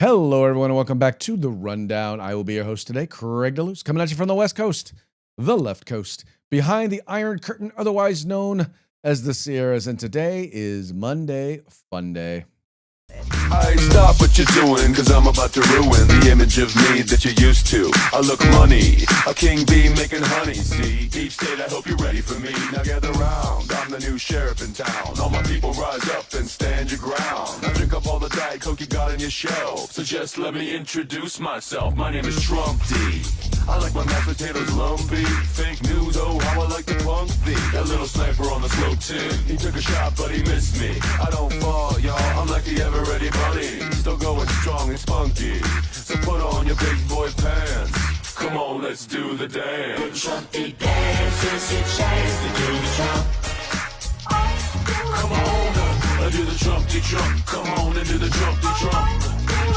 Hello, everyone, and welcome back to The Rundown. I will be your host today, Craig DeLuz, coming at you from the West Coast, the left coast, behind the Iron Curtain, otherwise known as the Sierras. And today is Monday Fun Day. I stop what you're doing, cause I'm about to ruin the image of me that you're used to. I look money, a king bee making honey, see? Deep state, I hope you're ready for me. Now gather round, I'm the new sheriff in town. All my people rise up and stand your ground. Now drink up all the Diet Coke you got on your shelf. So just let me introduce myself, my name is Trump D. I like my mashed potatoes lumpy. Fake news, oh how I like to punk thee. That little sniper on the slope tin, he took a shot but he missed me. I don't fall, y'all, I'm like the ever ready bunny, still going strong and spunky. So put on your big boy pants, come on, let's do the dance. The Trumpy dance is your chance to do the Trump. Come on, do the Trumpy Trump. Come on and do the Trumpy Trump.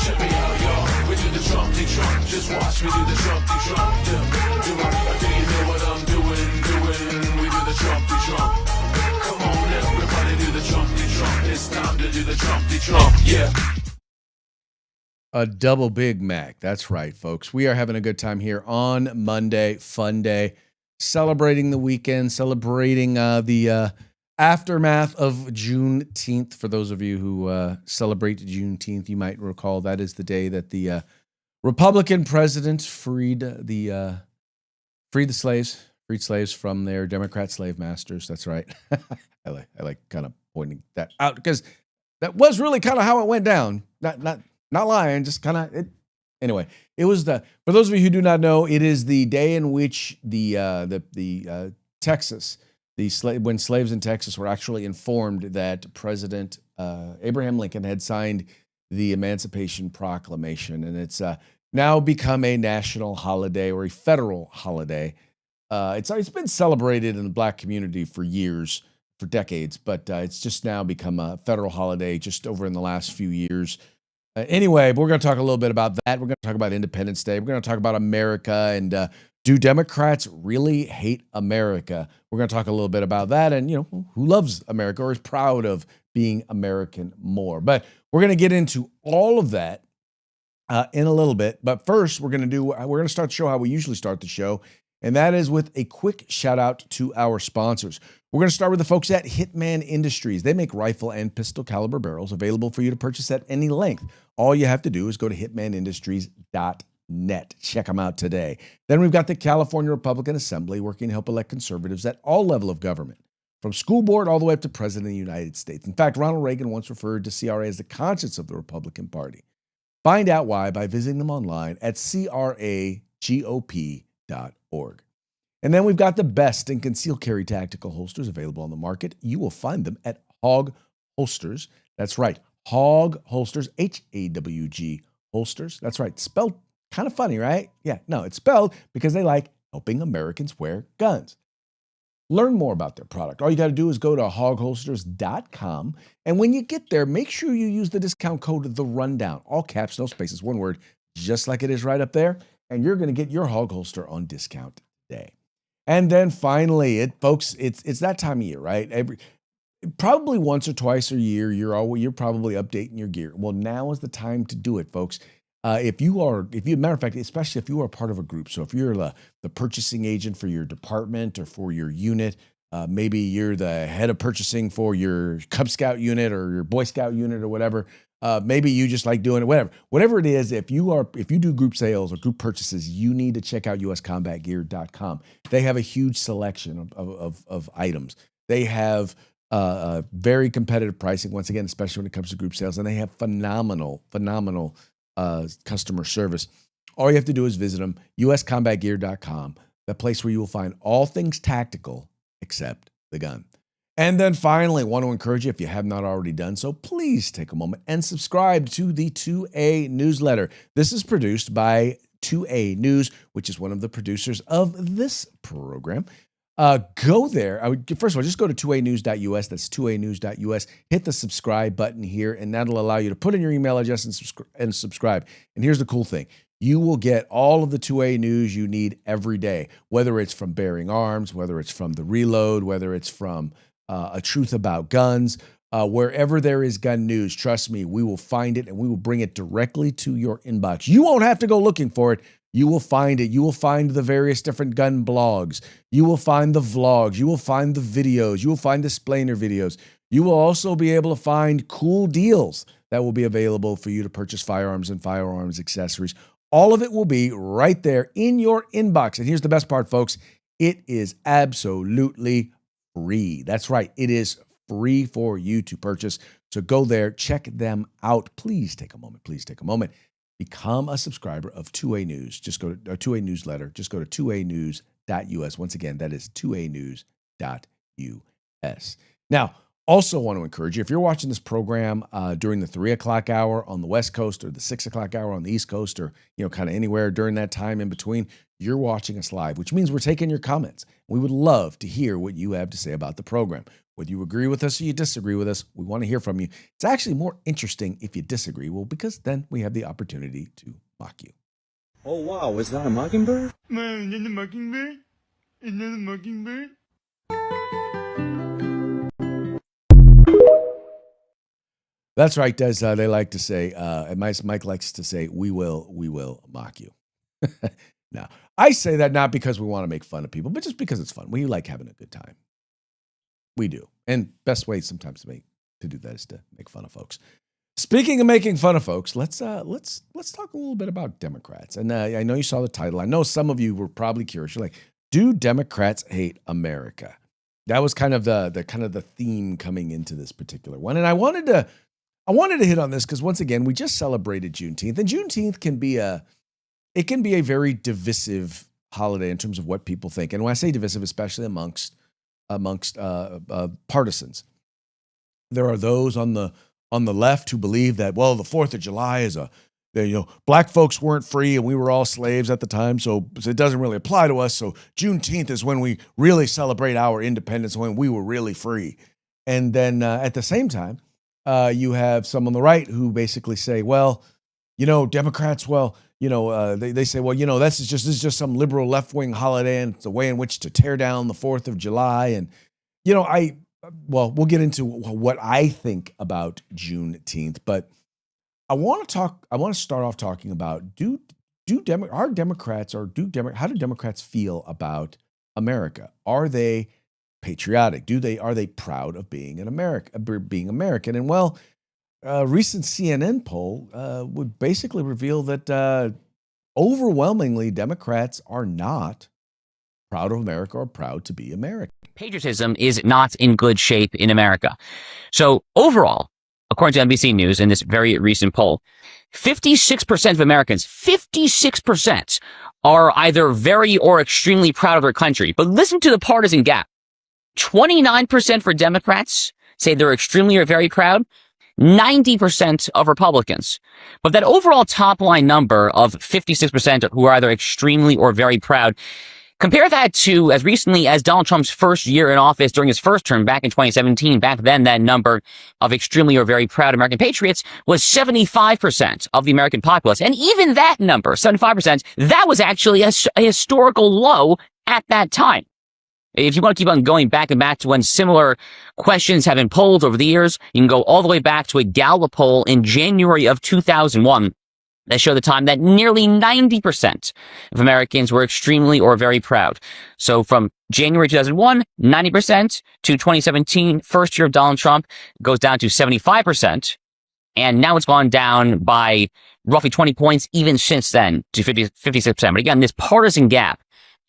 Check me out, y'all, we do the Trumpy Trump. Just watch me do the Trumpy Trump. Do you know what I'm doing? We do the Trumpy Trump. Come on, everybody do the Trumpy Trump. It's time to do the Trumpy Trump, yeah. A double Big Mac. That's right, folks. We are having a good time here on Monday Fun Day, celebrating the weekend, celebrating the aftermath of Juneteenth. For those of you who celebrate Juneteenth, you might recall that is the day that the Republican president freed slaves from their Democrat slave masters. That's right. I like kind of pointing that out because that was really kind of how it went down. Not lying, just kind of it. Anyway, it was for those of you who do not know, it is the day in which the Texas, when slaves in Texas were actually informed that President Abraham Lincoln had signed the Emancipation Proclamation, and it's now become a national holiday or a federal holiday. It's been celebrated in the Black community for years, for decades, but it's just now become a federal holiday just over in the last few years. Anyway, we're going to talk a little bit about that. We're going to talk about Independence Day. We're going to talk about America and do Democrats really hate America? We're going to talk a little bit about that and, who loves America or is proud of being American more. But we're going to get into all of that in a little bit. But first, we're going to start the show how we usually start the show, and that is with a quick shout out to our sponsors. We're going to start with the folks at Hitman Industries. They make rifle and pistol caliber barrels available for you to purchase at any length. All you have to do is go to hitmanindustries.net. Check them out today. Then we've got the California Republican Assembly working to help elect conservatives at all levels of government, from school board all the way up to President of the United States. In fact, Ronald Reagan once referred to CRA as the conscience of the Republican Party. Find out why by visiting them online at cragop.org. And then we've got the best in concealed carry tactical holsters available on the market. You will find them at Hog Holsters. That's right, Hog Holsters, Hawg Holsters. That's right, spelled kind of funny, right? Yeah, no, it's spelled because they like helping Americans wear guns. Learn more about their product. All you got to do is go to hogholsters.com. And when you get there, make sure you use the discount code The Rundown. All caps, no spaces, one word, just like it is right up there. And you're going to get your hog holster on discount today. And then finally, folks, it's that time of year, right? Probably once or twice a year, you're probably updating your gear. Well, now is the time to do it, folks. Matter of fact, especially if you are part of a group. So if you're the purchasing agent for your department or for your unit, maybe you're the head of purchasing for your Cub Scout unit or your Boy Scout unit or whatever. Maybe you just like doing it, whatever it is. If you do group sales or group purchases, you need to check out uscombatgear.com. They have a huge selection of items. They have very competitive pricing, once again, especially when it comes to group sales, and they have phenomenal customer service. All you have to do is visit them, uscombatgear.com, the place where you will find all things tactical except the gun. And then finally, I want to encourage you, if you have not already done so, please take a moment and subscribe to the 2A newsletter. This is produced by 2A News, which is one of the producers of this program. Go there. First of all, just go to 2anews.us. That's 2anews.us. Hit the subscribe button here, and that'll allow you to put in your email address and subscribe. And here's the cool thing. You will get all of the 2A news you need every day, whether it's from Bearing Arms, whether it's from The Reload, whether it's from A Truth About Guns, Wherever there is gun news, trust me, we will find it and we will bring it directly to your inbox. You won't have to go looking for it. You will find it. You will find the various different gun blogs. You will find the vlogs. You will find the videos. You will find the explainer videos. You will also be able to find cool deals that will be available for you to purchase firearms and firearms accessories. All of it will be right there in your inbox. And here's the best part, folks. It is absolutely free. That's right. It is free for you to purchase. So go there, check them out. Please take a moment. Please take a moment. Become a subscriber of 2A News. Just go to 2A Newsletter. Just go to 2anews.us. Once again, that is 2anews.us. Now, also want to encourage you, if you're watching this program during the 3 o'clock hour on the West Coast or the 6 o'clock hour on the East Coast or, kind of anywhere during that time in between, you're watching us live, which means we're taking your comments. We would love to hear what you have to say about the program. Whether you agree with us or you disagree with us, we want to hear from you. It's actually more interesting if you disagree, because then we have the opportunity to mock you. Oh, wow. Is that a mockingbird? Man, is that a mockingbird? Is that a mockingbird? That's right, Des. They like to say, and Mike likes to say, we will mock you. Now, I say that not because we want to make fun of people, but just because it's fun. We like having a good time. We do. And best way sometimes to do that is to make fun of folks. Speaking of making fun of folks, let's talk a little bit about Democrats. And I know you saw the title. I know some of you were probably curious. You're like, do Democrats hate America? That was kind of the theme coming into this particular one. And I wanted to hit on this because once again, we just celebrated Juneteenth, and Juneteenth can be a very divisive holiday in terms of what people think. And when I say divisive, especially amongst partisans, there are those on the left who believe that, well, the 4th of July is black folks weren't free and we were all slaves at the time, so it doesn't really apply to us. So Juneteenth is when we really celebrate our independence, when we were really free. And then at the same time, you have some on the right who basically say, well, Democrats, they say, well, this is just some liberal left-wing holiday, and it's a way in which to tear down the 4th of July. And, we'll get into what I think about Juneteenth, but how do Democrats feel about America? Are they patriotic? Are they proud of being being American? And recent CNN poll would basically reveal that overwhelmingly Democrats are not proud of America or proud to be American. Patriotism is not in good shape in America. So overall, according to NBC News in this very recent poll, 56% of Americans, 56% are either very or extremely proud of their country. But listen to the partisan gap. 29% for Democrats say they're extremely or very proud. 90% of Republicans. But that overall top line number of 56% who are either extremely or very proud, compare that to as recently as Donald Trump's first year in office during his first term back in 2017. Back then, that number of extremely or very proud American patriots was 75% of the American populace. And even that number, 75%, that was actually a historical low at that time. If you want to keep on going back and back to when similar questions have been polled over the years, you can go all the way back to a Gallup poll in January of 2001 that showed the time that nearly 90% of Americans were extremely or very proud. So from January 2001, 90% to 2017, first year of Donald Trump, goes down to 75%. And now it's gone down by roughly 20 points even since then to 56%. But again, this partisan gap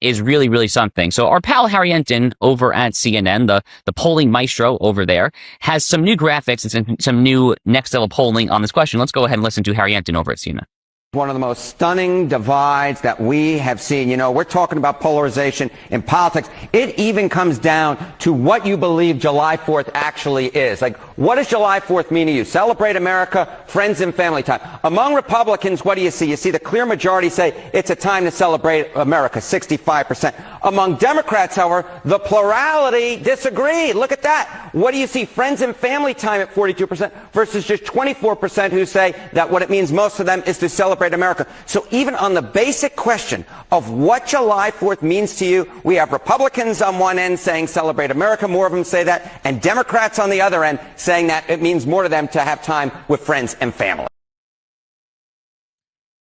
is really, really something. So our pal Harry Enton over at CNN, the polling maestro over there, has some new graphics and some new next level polling on this question. Let's go ahead and listen to Harry Enton over at CNN. One of the most stunning divides that we have seen. We're talking about polarization in politics. It even comes down to what you believe July 4th actually is. Like, what does July 4th mean to you? Celebrate America, friends and family time. Among Republicans, what do you see? You see the clear majority say it's a time to celebrate America, 65%. Among Democrats, however, the plurality disagree. Look at that. What do you see? Friends and family time at 42% versus just 24% who say that what it means most to them is to celebrate celebrate America. So even on the basic question of what July 4th means to you, we have Republicans on one end saying celebrate America, more of them say that, and Democrats on the other end saying that it means more to them to have time with friends and family.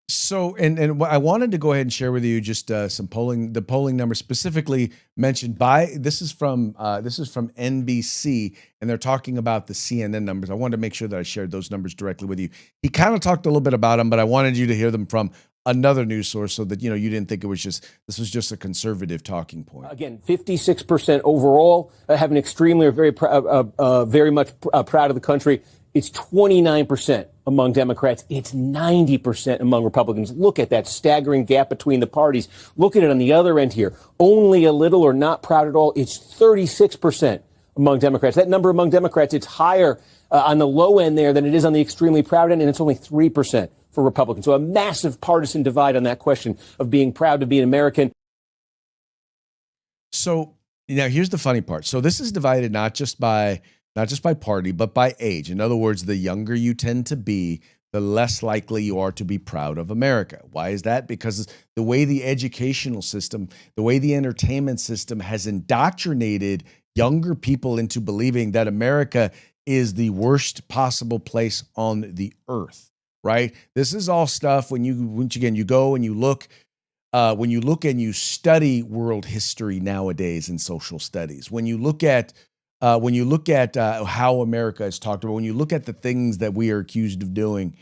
So, and I wanted to go ahead and share with you just some polling. The polling numbers specifically mentioned by this is from NBC, and they're talking about the CNN numbers. I wanted to make sure that I shared those numbers directly with you. He kind of talked a little bit about them, but I wanted you to hear them from another news source so that you didn't think this was just a conservative talking point. Again, 56% overall have an extremely or very much proud of the country. It's 29% among Democrats. It's 90% among Republicans. Look at that staggering gap between the parties. Look at it on the other end here. Only a little or not proud at all. It's 36% among Democrats. That number among Democrats, it's higher on the low end there than it is on the extremely proud end, and it's only 3% for Republicans. So a massive partisan divide on that question of being proud to be an American. So now here's the funny part. So this is divided not just by party, but by age. In other words, the younger you tend to be, the less likely you are to be proud of America. Why is that? Because the way the educational system, the way the entertainment system has indoctrinated younger people into believing that America is the worst possible place on the earth, right? This is all stuff when you go and you look, when you look and you study world history nowadays in social studies, when you look at how America is talked about, when you look at the things that we are accused of doing,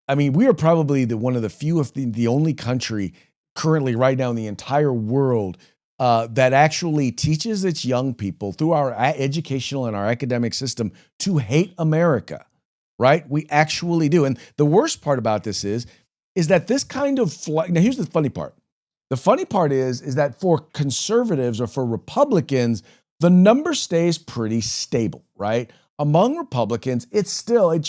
I mean, we are probably one of the few, if the only country currently right now in the entire world that actually teaches its young people through our educational and our academic system to hate America, right? We actually do. And the worst part about this is that this kind of now here's the funny part. The funny part is that for conservatives or for Republicans, the number stays pretty stable, right? Among Republicans, it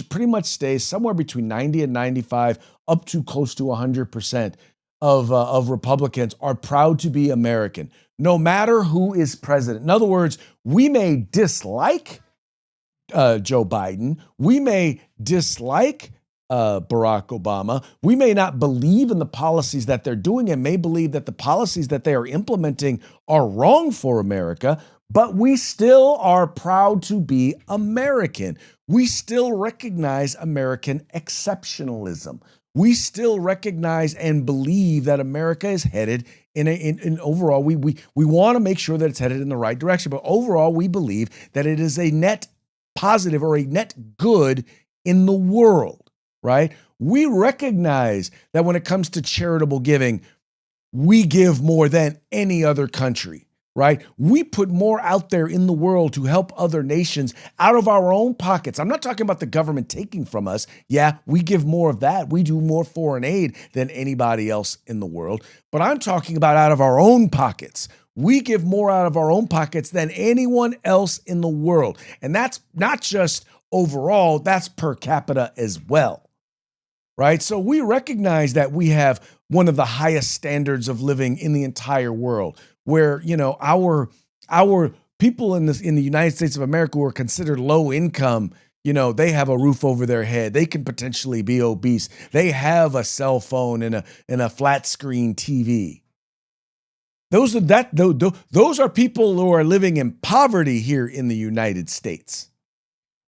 pretty much stays somewhere between 90 and 95, up to close to 100% of Republicans are proud to be American, no matter who is president. In other words, we may dislike Joe Biden, we may dislike Barack Obama, we may not believe in the policies that they're doing and may believe that the policies that they are implementing are wrong for America, but we still are proud to be American. We still recognize American exceptionalism. We still recognize and believe that America is headed in overall, we want to make sure that it's headed in the right direction. But overall, we believe that it is a net positive or a net good in the world, right? We recognize that when it comes to charitable giving, we give more than any other country. Right? We put more out there in the world to help other nations out of our own pockets. I'm not talking about the government taking from us. Yeah, we give more of that. We do more foreign aid than anybody else in the world. But I'm talking about out of our own pockets. We give more out of our own pockets than anyone else in the world. And that's not just overall, that's per capita as well. Right? So we recognize that we have one of the highest standards of living in the entire world, where, our people in the United States of America who are considered low income, they have a roof over their head. They can potentially be obese. They have a cell phone and a flat screen TV. Those are people who are living in poverty here in the United States.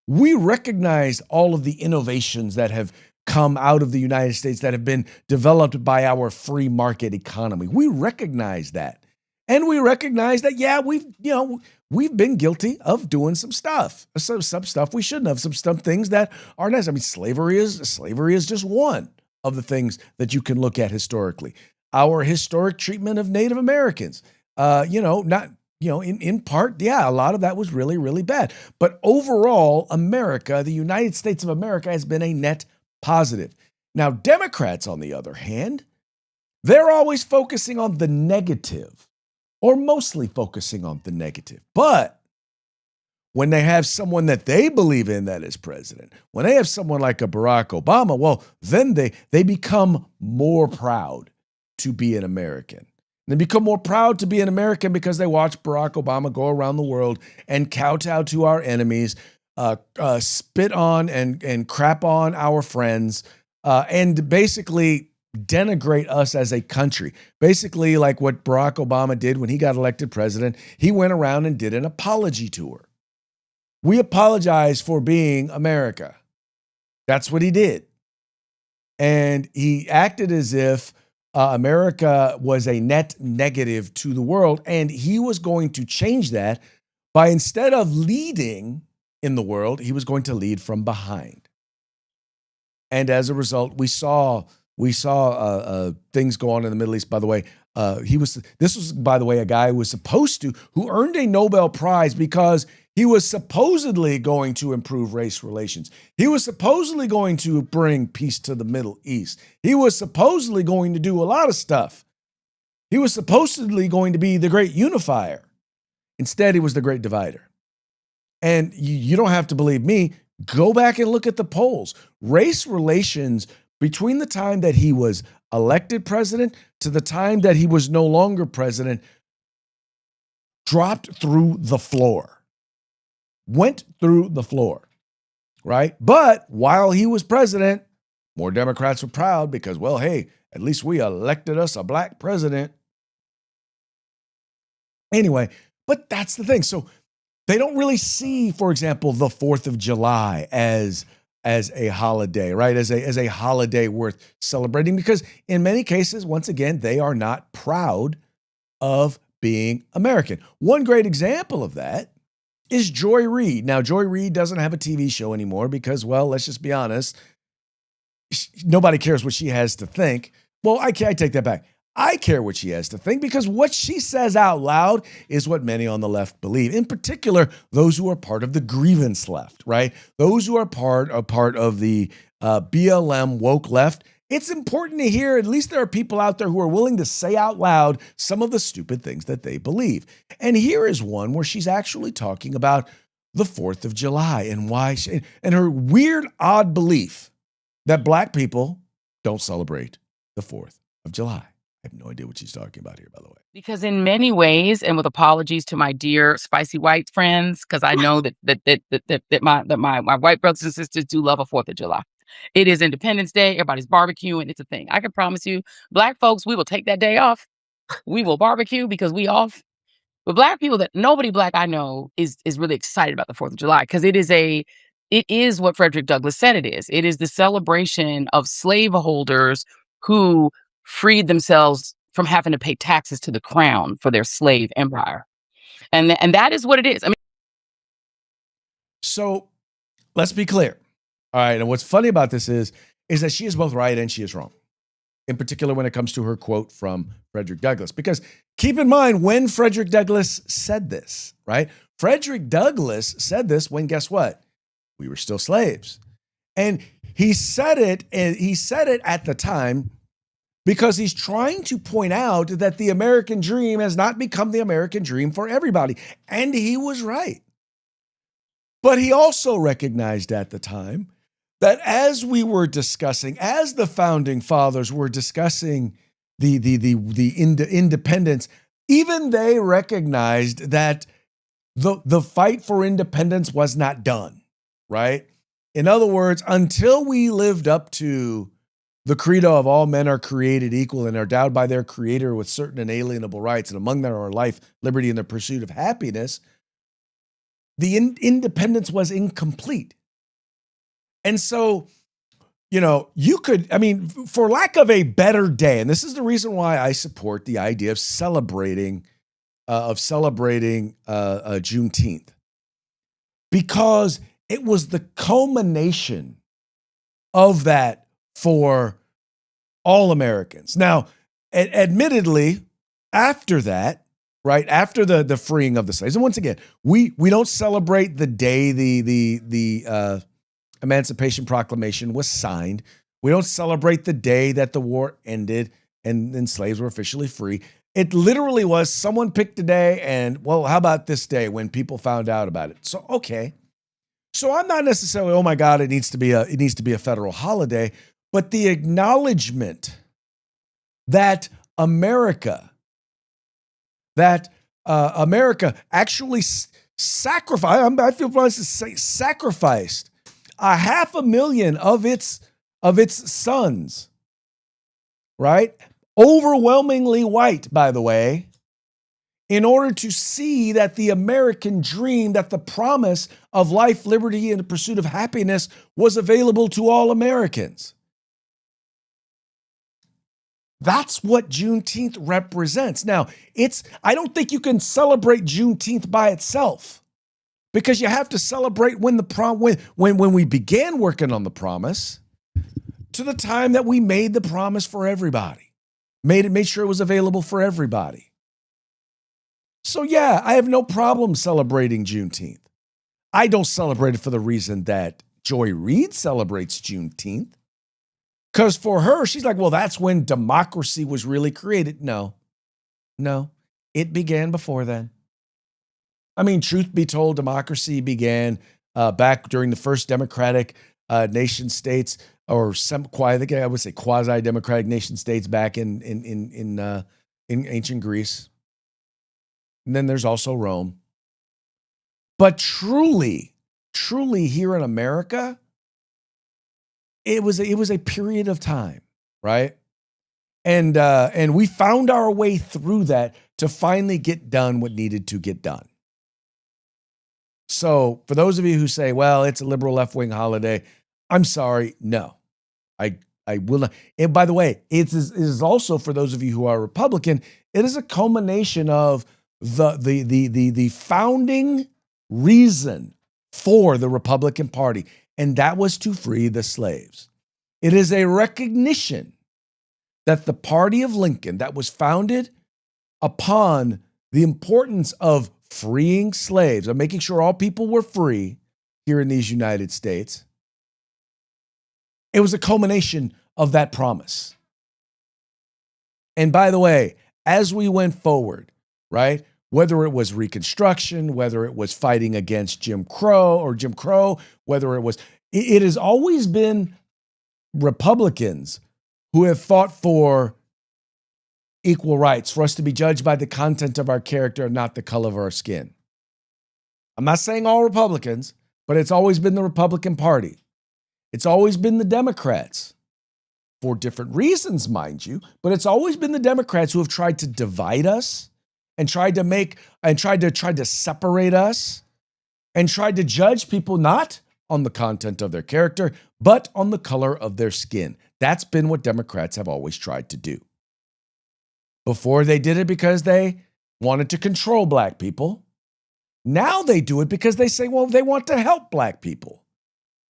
We recognize all of the innovations that have come out of the United States that have been developed by our free market economy. We recognize that. And we recognize that, yeah, we've been guilty of doing some stuff we shouldn't have, some things that are nice. I mean, slavery is just one of the things that you can look at historically. Our historic treatment of Native Americans, in part, yeah, a lot of that was really, really bad. But overall, America, the United States of America, has been a net positive. Now, Democrats, on the other hand, they're always focusing on the negative, or mostly focusing on the negative. But when they have someone that they believe in that is president, when they have someone like a Barack Obama, well, then they become more proud to be an American. They become more proud to be an American because they watch Barack Obama go around the world and kowtow to our enemies, spit on and crap on our friends, and basically denigrate us as a country. Basically, like what Barack Obama did when he got elected president, he went around and did an apology tour. We apologize for being America. That's what he did. And he acted as if America was a net negative to the world, and he was going to change that by, instead of leading in the world, he was going to lead from behind. And as a result, we saw things go on in the Middle East. By the way, this was, by the way, a guy who earned a Nobel Prize because he was supposedly going to improve race relations. He was supposedly going to bring peace to the Middle East. He was supposedly going to do a lot of stuff. He was supposedly going to be the great unifier. Instead, he was the great divider. And you don't have to believe me. Go back and look at the polls. Race relations between the time that he was elected president to the time that he was no longer president dropped through the floor. Went through the floor, right? But while he was president, more Democrats were proud because, well, hey, at least we elected us a black president. Anyway, but that's the thing. So they don't really see, for example, the 4th of July as a holiday, right? As a holiday worth celebrating, because in many cases, once again, they are not proud of being American. One great example of that is Joy Reid. Now, Joy Reid doesn't have a TV show anymore because, well, let's just be honest, nobody cares what she has to think. Well, I take that back. I care what she has to think because what she says out loud is what many on the left believe. In particular, those who are part of the grievance left, right? Those who are part of the BLM woke left. It's important to hear, at least there are people out there who are willing to say out loud some of the stupid things that they believe. And here is one where she's actually talking about the 4th of July and why and her weird, odd belief that black people don't celebrate the 4th of July. I have no idea what she's talking about here, by the way. Because in many ways, and with apologies to my dear spicy white friends, because I know that my white brothers and sisters do love a 4th of July. It is Independence Day. Everybody's barbecuing. It's a thing. I can promise you, black folks, we will take that day off. We will barbecue because we off. But black people, that nobody black I know is really excited about the 4th of July because it is what Frederick Douglass said it is. It is the celebration of slaveholders who freed themselves from having to pay taxes to the crown for their slave empire. And that is what it is. I mean, so let's be clear. All right. And what's funny about this is that she is both right and she is wrong. In particular, when it comes to her quote from Frederick Douglass, because keep in mind when Frederick Douglass said this, right? Frederick Douglass said this when, guess what? We were still slaves. And he said it at the time because he's trying to point out that the American dream has not become the American dream for everybody. And he was right. But he also recognized at the time that as we were discussing, as the founding fathers were discussing the independence, even they recognized that the fight for independence was not done, right? In other words, until we lived up to the credo of all men are created equal and are endowed by their creator with certain inalienable rights, and among them are life, liberty, and the pursuit of happiness, the independence was incomplete. And so, for lack of a better day, and this is the reason why I support the idea of celebrating Juneteenth, because it was the culmination of that for all Americans. Now, admittedly, after that, right after the freeing of the slaves, and once again, we don't celebrate the day the Emancipation Proclamation was signed. We don't celebrate the day that the war ended and slaves were officially free. It literally was someone picked a day and, well, how about this day when people found out about it? So, okay. So I'm not necessarily, oh my God, it needs to be a federal holiday, but the acknowledgement that America actually sacrificed, I feel blessed to say sacrificed 500,000 of its of its sons, right? Overwhelmingly white, by the way, in order to see that the American dream, that the promise of life, liberty, and the pursuit of happiness was available to all Americans. That's what Juneteenth represents. Now, I don't think you can celebrate Juneteenth by itself, because you have to celebrate when we began working on the promise to the time that we made the promise for everybody, made sure it was available for everybody. So yeah, I have no problem celebrating Juneteenth. I don't celebrate it for the reason that Joy Reid celebrates Juneteenth. Because for her, she's like, well, that's when democracy was really created. No, it began before then. I mean, truth be told, democracy began back during the first democratic nation states, or I would say quasi-democratic nation states back in ancient Greece. And then there's also Rome. But truly here in America, it was a period of time, right? And we found our way through that to finally get done what needed to get done. So for those of you who say, well, it's a liberal left-wing holiday, I'm sorry, no. I will not. And by the way, it is also for those of you who are Republican, it is a culmination of the founding reason for the Republican Party, and that was to free the slaves. It is a recognition that the party of Lincoln, that was founded upon the importance of freeing slaves, of making sure all people were free here in these United States, it was a culmination of that promise. And by the way, as we went forward, right, whether it was Reconstruction, whether it was fighting against Jim Crow, whether it has always been Republicans who have fought for equal rights, for us to be judged by the content of our character, not the color of our skin. I'm not saying all Republicans, but it's always been the Republican Party. It's always been the Democrats, for different reasons, mind you, but it's always been the Democrats who have tried to divide us and tried to separate us and tried to judge people not on the content of their character, but on the color of their skin. That's been what Democrats have always tried to do. Before they did it because they wanted to control black people. Now they do it because they say, well, they want to help black people.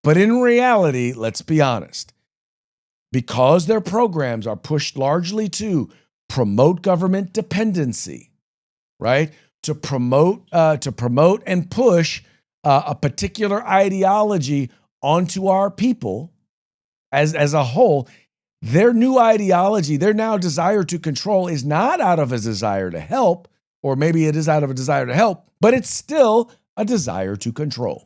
But in reality, let's be honest, because their programs are pushed largely to promote government dependency, right? To promote and push a particular ideology onto our people as a whole. Their new ideology, their now desire to control, is not out of a desire to help, or maybe it is out of a desire to help, but it's still a desire to control.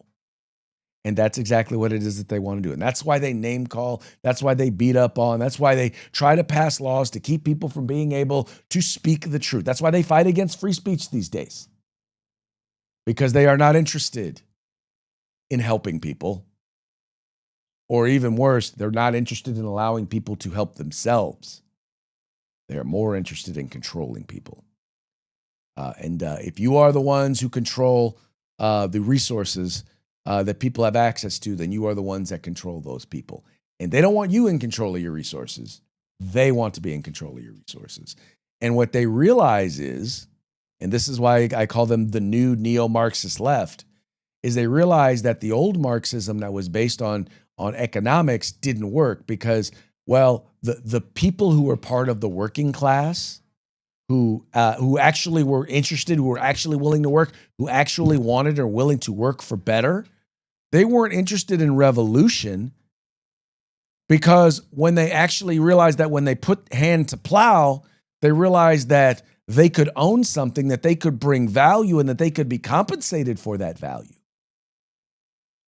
And that's exactly what it is that they want to do. And that's why they name call. That's why they beat up on. That's why they try to pass laws to keep people from being able to speak the truth. That's why they fight against free speech these days. Because they are not interested in helping people. Or even worse, they're not interested in allowing people to help themselves. They are more interested in controlling people. And if you are the ones who control the resources that people have access to, then you are the ones that control those people. And they don't want you in control of your resources. They want to be in control of your resources. And what they realize is, and this is why I call them the new neo-Marxist left, is they realize that the old Marxism that was based on economics didn't work because, well, the people who were part of the working class, who actually were interested, who were actually willing to work, who actually wanted or willing to work for better, they weren't interested in revolution, because when they actually realized that when they put hand to plow, they realized that they could own something, that they could bring value, and that they could be compensated for that value.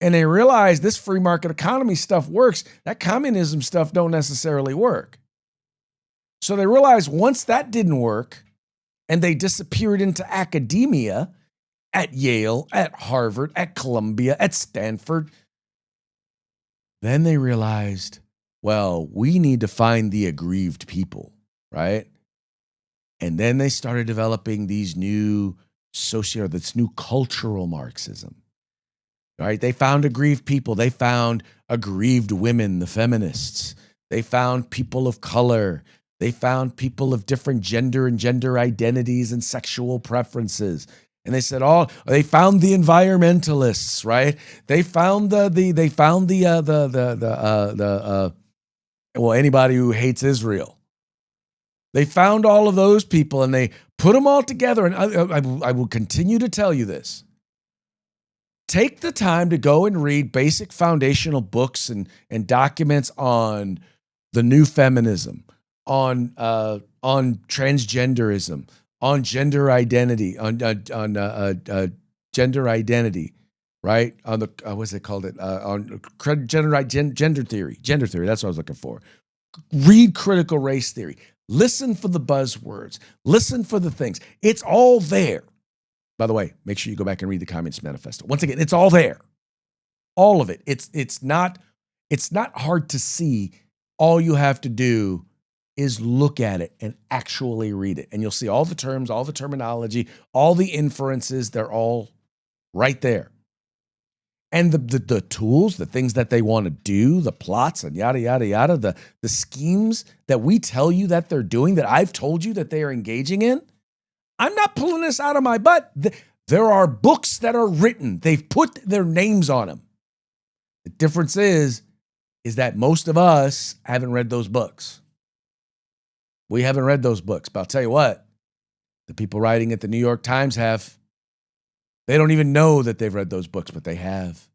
And they realized this free market economy stuff works. That communism stuff don't necessarily work. So they realized once that didn't work, and they disappeared into academia at Yale, at Harvard, at Columbia, at Stanford, then they realized, well, we need to find the aggrieved people, right? And then they started developing these new this new cultural Marxism, right? They found aggrieved people. They found aggrieved women, the feminists. They found people of color. They found people of different gender and gender identities and sexual preferences. And they said, they found the environmentalists, right? They found anybody who hates Israel. They found all of those people and they put them all together. And I will continue to tell you this. Take the time to go and read basic foundational books and documents on the new feminism, on transgenderism, on gender identity, on gender identity, right? On the what's it called? On gender theory. Gender theory. That's what I was looking for. Read critical race theory. Listen for the buzzwords. Listen for the things. It's all there. By the way, make sure you go back and read the Communist Manifesto. Once again, it's all there. All of it. It's not hard to see. All you have to do is look at it and actually read it. And you'll see all the terms, all the terminology, all the inferences, they're all right there. And the tools, the things that they want to do, the plots and yada, yada, yada, the schemes that we tell you that they're doing, that I've told you that they are engaging in, I'm not pulling this out of my butt. There are books that are written. They've put their names on them. The difference is that most of us haven't read those books. We haven't read those books. But I'll tell you what, the people writing at the New York Times have. They don't even know that they've read those books, but they have.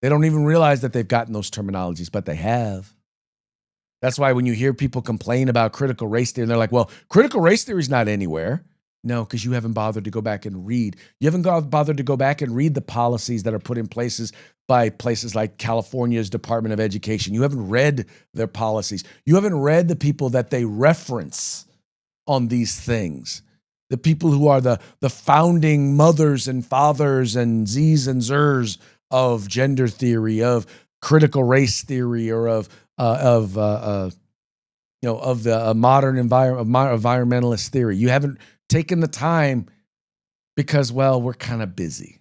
They don't even realize that they've gotten those terminologies, but they have. That's why when you hear people complain about critical race theory, and they're like, well, critical race theory is not anywhere. No, because you haven't bothered to go back and read. You haven't bothered to go back and read the policies that are put in places by places like California's Department of Education. You haven't read their policies. You haven't read the people that they reference on these things. The people who are the founding mothers and fathers and Z's and Zers of gender theory, of critical race theory, or of the modern environmentalist theory. You haven't taken the time because, well, we're kind of busy.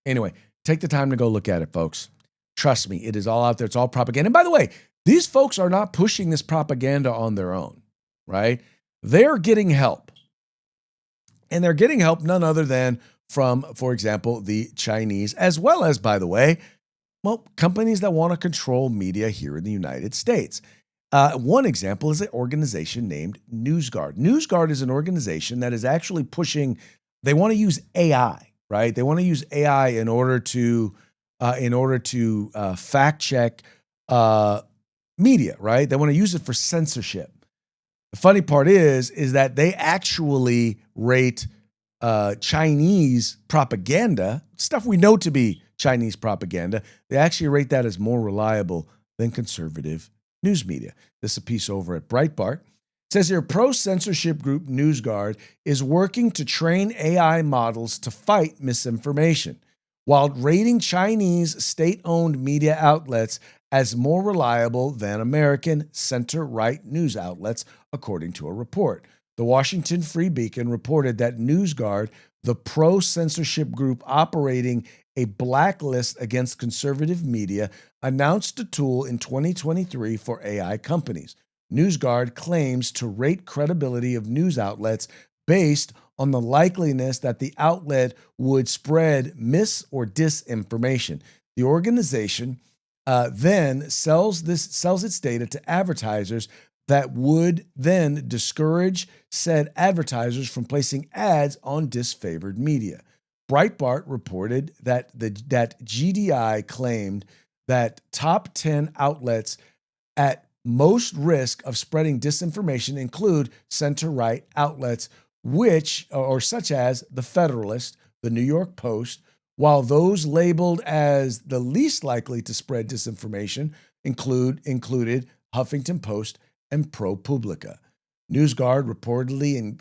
Anyway, take the time to go look at it, folks. Trust me, it is all out there. It's all propaganda. And by the way, these folks are not pushing this propaganda on their own, right? They're getting help. And they're getting help none other than from, for example, the Chinese, as well as, by the way, companies that want to control media here in the United States. One example is an organization named NewsGuard. NewsGuard is an organization that is actually pushing, they want to use AI, right? They want to use AI in order to fact check media, right? They want to use it for censorship. The funny part is that they actually rate Chinese propaganda, stuff we know to be Chinese propaganda, they actually rate that as more reliable than conservative news media. This is a piece over at Breitbart. It says here, pro-censorship group NewsGuard is working to train AI models to fight misinformation, while rating Chinese state-owned media outlets as more reliable than American center-right news outlets, according to a report. The Washington Free Beacon reported that NewsGuard, the pro-censorship group operating a blacklist against conservative media, announced a tool in 2023 for AI companies. NewsGuard claims to rate credibility of news outlets based on the likeliness that the outlet would spread mis- or disinformation. The organization then sells its data to advertisers that would then discourage said advertisers from placing ads on disfavored media. Breitbart reported that that GDI claimed that top 10 outlets at most risk of spreading disinformation include center-right outlets, such as The Federalist, The New York Post, while those labeled as the least likely to spread disinformation included Huffington Post and ProPublica. NewsGuard reportedly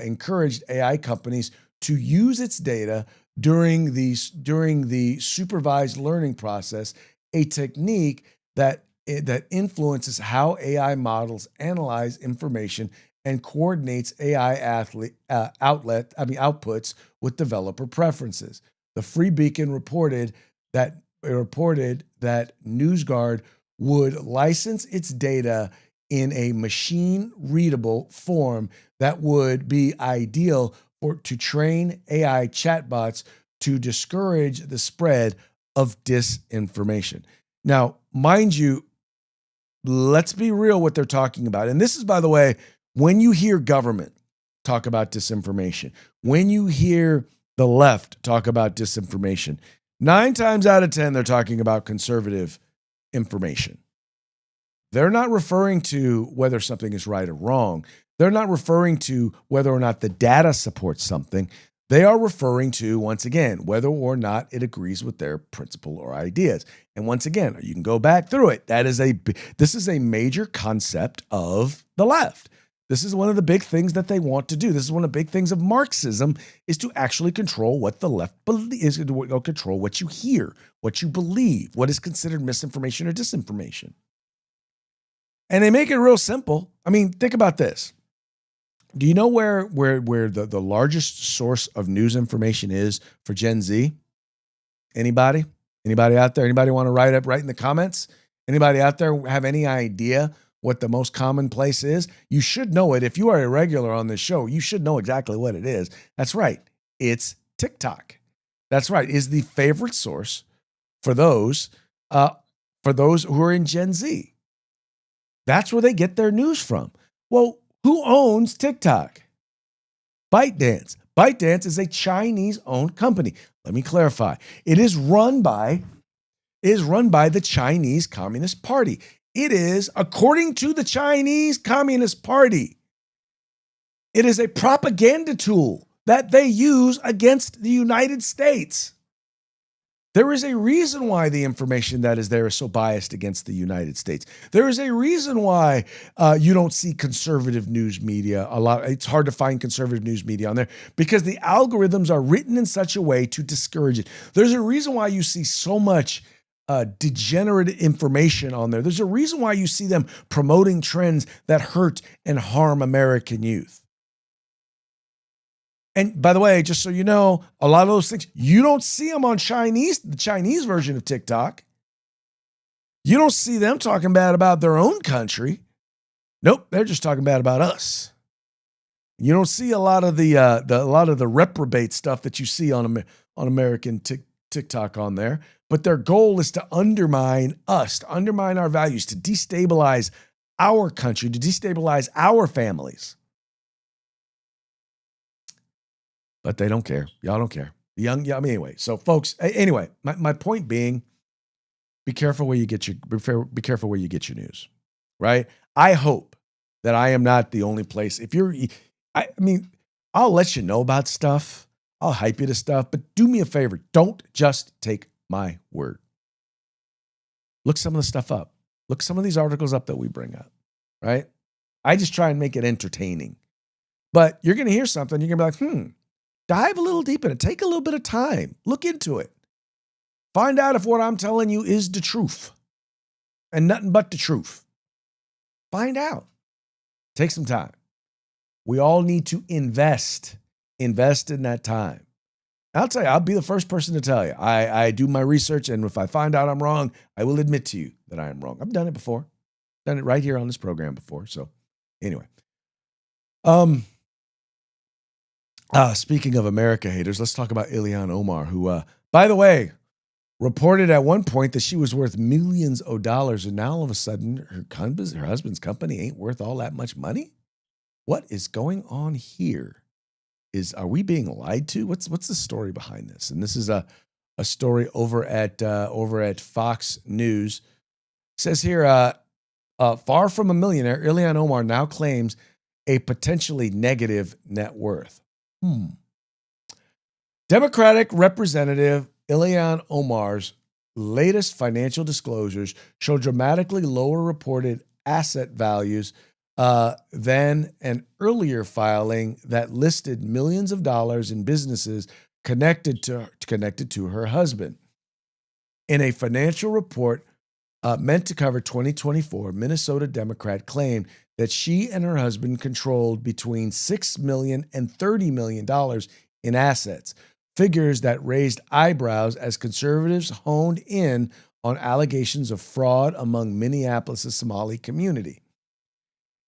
encouraged AI companies to use its data during the supervised learning process, a technique that influences how AI models analyze information and coordinates AI outputs with developer preferences. The Free Beacon reported that NewsGuard would license its data in a machine-readable form that would be ideal to train AI chatbots to discourage the spread of disinformation. Now, mind you, let's be real what they're talking about. And this is, by the way, when you hear government talk about disinformation, when you hear the left talk about disinformation, 9 times out of 10, they're talking about conservative information. They're not referring to whether something is right or wrong. They're not referring to whether or not the data supports something. They are referring to, once again, whether or not it agrees with their principle or ideas. And once again, you can go back through it. This is a major concept of the left. This is one of the big things that they want to do. This is one of the big things of Marxism, is to actually control what the left believes, to control what you hear, what you believe, what is considered misinformation or disinformation. And they make it real simple. I mean, think about this. Do you know where the largest source of news information is for Gen Z? Anybody? Anybody out there? Anybody want to write in the comments? Anybody out there have any idea what the most common place is? You should know it. If you are a regular on this show, you should know exactly what it is. That's right. It's TikTok. That's right. Is the favorite source for those who are in Gen Z. That's where they get their news from. Well, who owns TikTok? ByteDance. ByteDance is a Chinese-owned company. Let me clarify. It is run by the Chinese Communist Party. It is, according to the Chinese Communist Party, it is a propaganda tool that they use against the United States. There is a reason why the information that is there is so biased against the United States. There is a reason why you don't see conservative news media a lot. It's hard to find conservative news media on there because the algorithms are written in such a way to discourage it. There's a reason why you see so much degenerate information on there. There's a reason why you see them promoting trends that hurt and harm American youth. And by the way, just so you know, a lot of those things, you don't see them on the Chinese version of TikTok. You don't see them talking bad about their own country. Nope, they're just talking bad about us. You don't see a lot of the reprobate stuff that you see on American TikTok on there. But their goal is to undermine us, to undermine our values, to destabilize our country, to destabilize our families. But they don't care. Y'all don't care. Anyway. So, folks. Anyway, my point being, be careful where you get your news, right? I hope that I am not the only place. I'll let you know about stuff. I'll hype you to stuff, but do me a favor. Don't just take my word. Look some of the stuff up. Look some of these articles up that we bring up, right? I just try and make it entertaining. But you're going to hear something. You're going to be like, dive a little deep in it. Take a little bit of time. Look into it. Find out if what I'm telling you is the truth and nothing but the truth. Find out. Take some time. We all need to invest in that time. I'll tell you, I'll be the first person to tell you. I do my research, and if I find out I'm wrong, I will admit to you that I am wrong. I've done it before. Done it right here on this program before. So anyway. Speaking of America haters, let's talk about Ilhan Omar, who, by the way, reported at one point that she was worth millions of dollars, and now all of a sudden her husband's company ain't worth all that much money? What is going on here? Are we being lied to? What's the story behind this? And this is a story over at Fox News. It says here, far from a millionaire, Ilhan Omar now claims a potentially negative net worth. Democratic Representative Ilhan Omar's latest financial disclosures show dramatically lower reported asset values than an earlier filing that listed millions of dollars in businesses connected to her husband. In a financial report meant to cover 2024, Minnesota Democrat claimed that she and her husband controlled between $6 million and $30 million in assets, figures that raised eyebrows as conservatives honed in on allegations of fraud among Minneapolis' Somali community.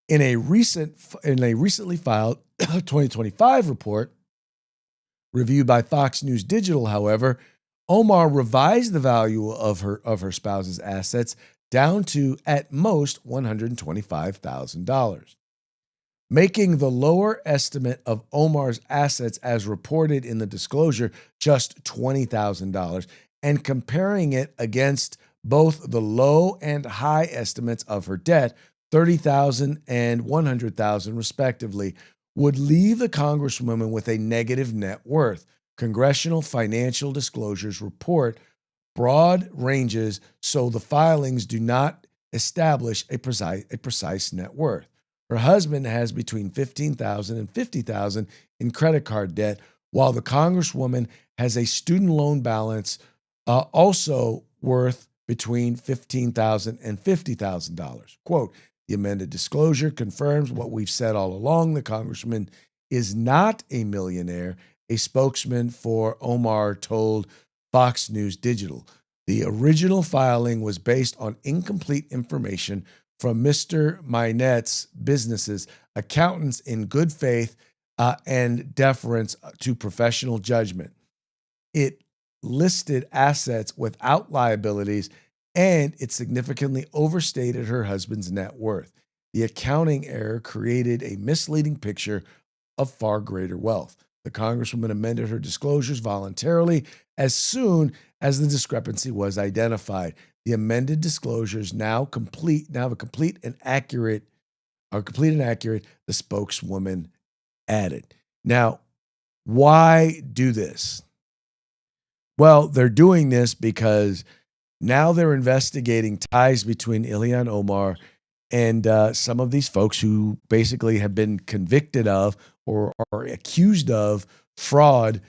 In a recently filed 2025 report reviewed by Fox News Digital, however, Omar revised the value of her spouse's assets down to at most $125,000, making the lower estimate of Omar's assets as reported in the disclosure just $20,000 and comparing it against both the low and high estimates of her debt, $30,000 and $100,000 respectively, would leave the Congresswoman with a negative net worth. Congressional Financial Disclosures report broad ranges, so the filings do not establish a precise net worth. Her husband has between $15,000 and $50,000 in credit card debt, while the Congresswoman has a student loan balance also worth between $15,000 and $50,000. Quote, the amended disclosure confirms what we've said all along. The Congressman is not a millionaire, a spokesman for Omar told Fox News Digital. The original filing was based on incomplete information from Mr. Minet's businesses, accountants in good faith and deference to professional judgment. It listed assets without liabilities, and it significantly overstated her husband's net worth. The accounting error created a misleading picture of far greater wealth. The Congresswoman amended her disclosures voluntarily as soon as the discrepancy was identified. The amended disclosures now have a complete and accurate, the spokeswoman added. Now, why do this? Well, they're doing this because now they're investigating ties between Ilhan Omar and some of these folks who basically have been convicted of or are accused of fraud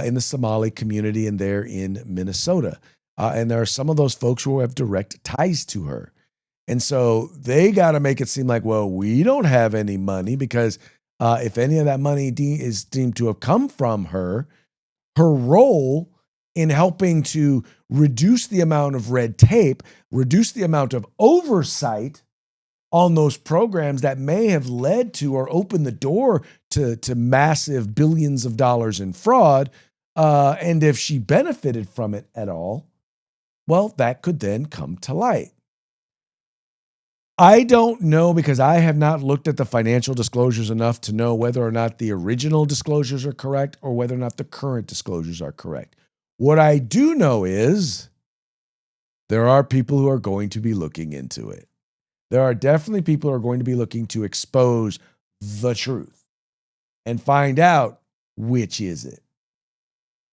in the Somali community and there in Minnesota. And there are some of those folks who have direct ties to her. And so they got to make it seem like, well, we don't have any money because if any of that money is deemed to have come from her, her role in helping to reduce the amount of red tape, reduce the amount of oversight on those programs that may have led to or opened the door to massive billions of dollars in fraud. And if she benefited from it at all, well, that could then come to light. I don't know because I have not looked at the financial disclosures enough to know whether or not the original disclosures are correct or whether or not the current disclosures are correct. What I do know is there are people who are going to be looking into it. There are definitely people who are going to be looking to expose the truth and find out which is it.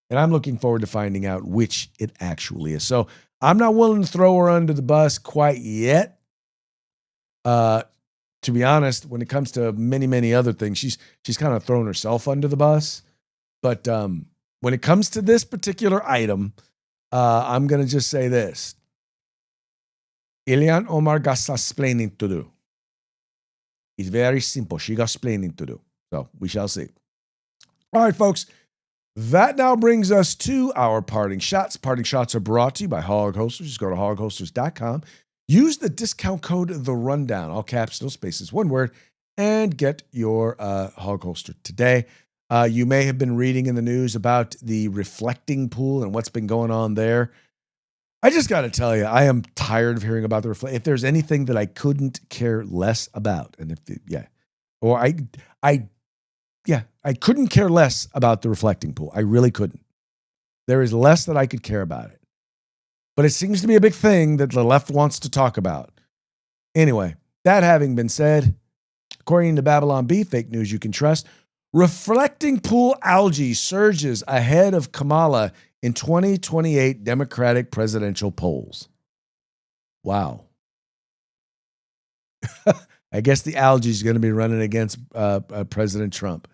And I'm looking forward to finding out which it actually is. So I'm not willing to throw her under the bus quite yet. To be honest, when it comes to many, many other things, she's kind of thrown herself under the bus. But when it comes to this particular item, I'm going to just say this. Ilhan Omar got some explaining to do. It's very simple. She got explaining to do. So we shall see. All right, folks. That now brings us to our parting shots. Parting shots are brought to you by Hog Holsters. Just go to hogholsters.com. Use the discount code The Rundown, all caps, no spaces, one word, and get your Hog Holster today. You may have been reading in the news about the reflecting pool and what's been going on there. I just got to tell you, I am tired of hearing about the reflect. If there's anything that I couldn't care less about, and I couldn't care less about the reflecting pool. I really couldn't. There is less that I could care about it. But it seems to be a big thing that the left wants to talk about. Anyway, that having been said, according to Babylon Bee, fake news you can trust, reflecting pool algae surges ahead of Kamala in 2028 Democratic presidential polls. Wow. I guess the algae is going to be running against President Trump.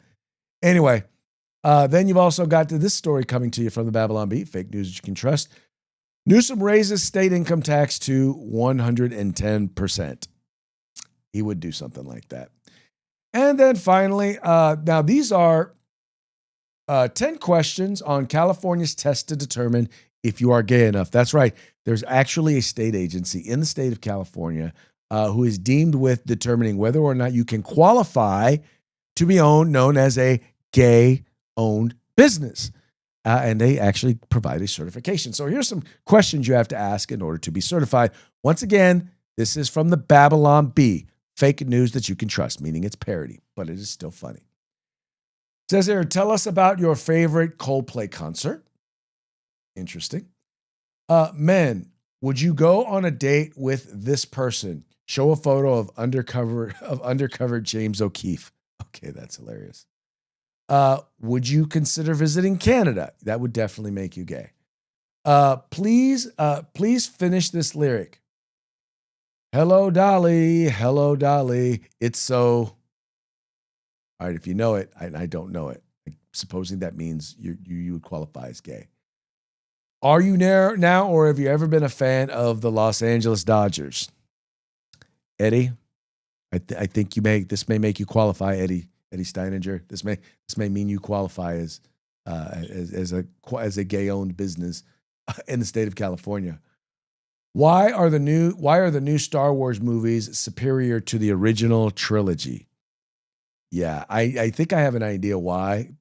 Anyway, then you've also got to this story coming to you from the Babylon Bee, fake news that you can trust. Newsom raises state income tax to 110%. He would do something like that. And then finally, now these are 10 questions on California's test to determine if you are gay enough. That's right. There's actually a state agency in the state of California who is deemed with determining whether or not you can qualify to be known as a gay-owned business. And they actually provide a certification. So here's some questions you have to ask in order to be certified. Once again, this is from the Babylon Bee, fake news that you can trust, meaning it's parody, but it is still funny. It says here, tell us about your favorite Coldplay concert. Interesting. Men, would you go on a date with this person? Show a photo of undercover James O'Keefe. Okay, that's hilarious. Would you consider visiting Canada? That would definitely make you gay. Please finish this lyric. Hello, Dolly. Hello, Dolly. It's so. All right, if you know it, I don't know it. Supposing that means you would qualify as gay. Are you now, or have you ever been a fan of the Los Angeles Dodgers? Eddie, I think this may make you qualify, Eddie Steininger. This may mean you qualify as a gay-owned business in the state of California. Why are the new Star Wars movies superior to the original trilogy? Yeah, I think I have an idea why.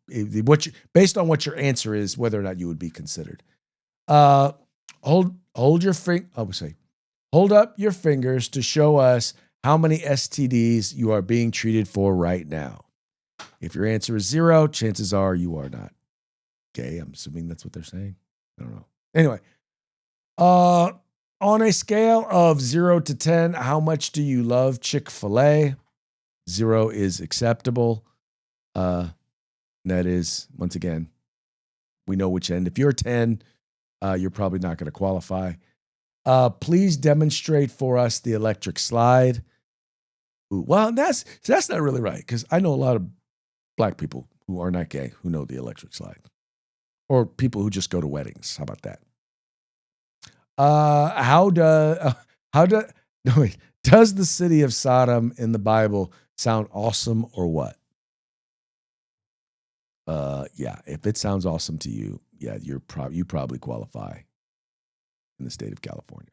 Based on what your answer is, whether or not you would be considered. Hold up your fingers to show us how many STDs you are being treated for right now. If your answer is 0, chances are you are not gay. I'm assuming that's what they're saying. I don't know. Anyway, on a scale of 0 to 10, how much do you love Chick-fil-A? 0 is acceptable. That is, once again, we know which end. If you're 10, you're probably not going to qualify. Please demonstrate for us the electric slide. Ooh, well, that's not really right, because I know a lot of black people who are not gay who know the electric slide, or people who just go to weddings. How about that? Does the city of Sodom in the Bible sound awesome or what? Yeah, if it sounds awesome to you, yeah, you probably qualify in the state of California.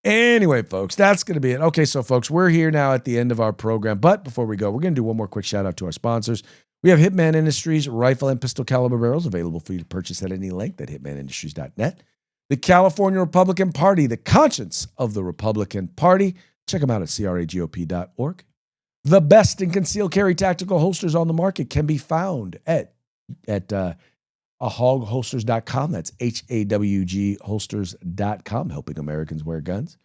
Anyway, folks, that's going to be it. Okay, so folks, we're here now at the end of our program. But before we go, we're going to do one more quick shout out to our sponsors. We have Hitman Industries rifle and pistol caliber barrels available for you to purchase at any length at hitmanindustries.net. The California Republican Party, the conscience of the Republican Party. Check them out at cragop.org. The best in concealed carry tactical holsters on the market can be found at hogholsters.com. That's HAWGholsters.com, helping Americans wear guns.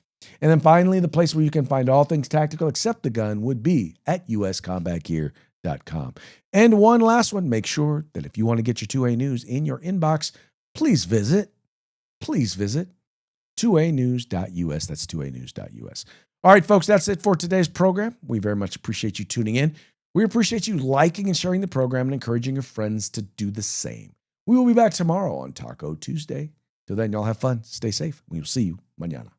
And then finally, the place where you can find all things tactical except the gun would be at uscombatgear.com. And one last one, make sure that if you want to get your 2A News in your inbox, please visit 2anews.us. That's 2anews.us. All right, folks, that's it for today's program. We very much appreciate you tuning in. We appreciate you liking and sharing the program and encouraging your friends to do the same. We will be back tomorrow on Taco Tuesday. Till then, y'all have fun. Stay safe. We will see you mañana.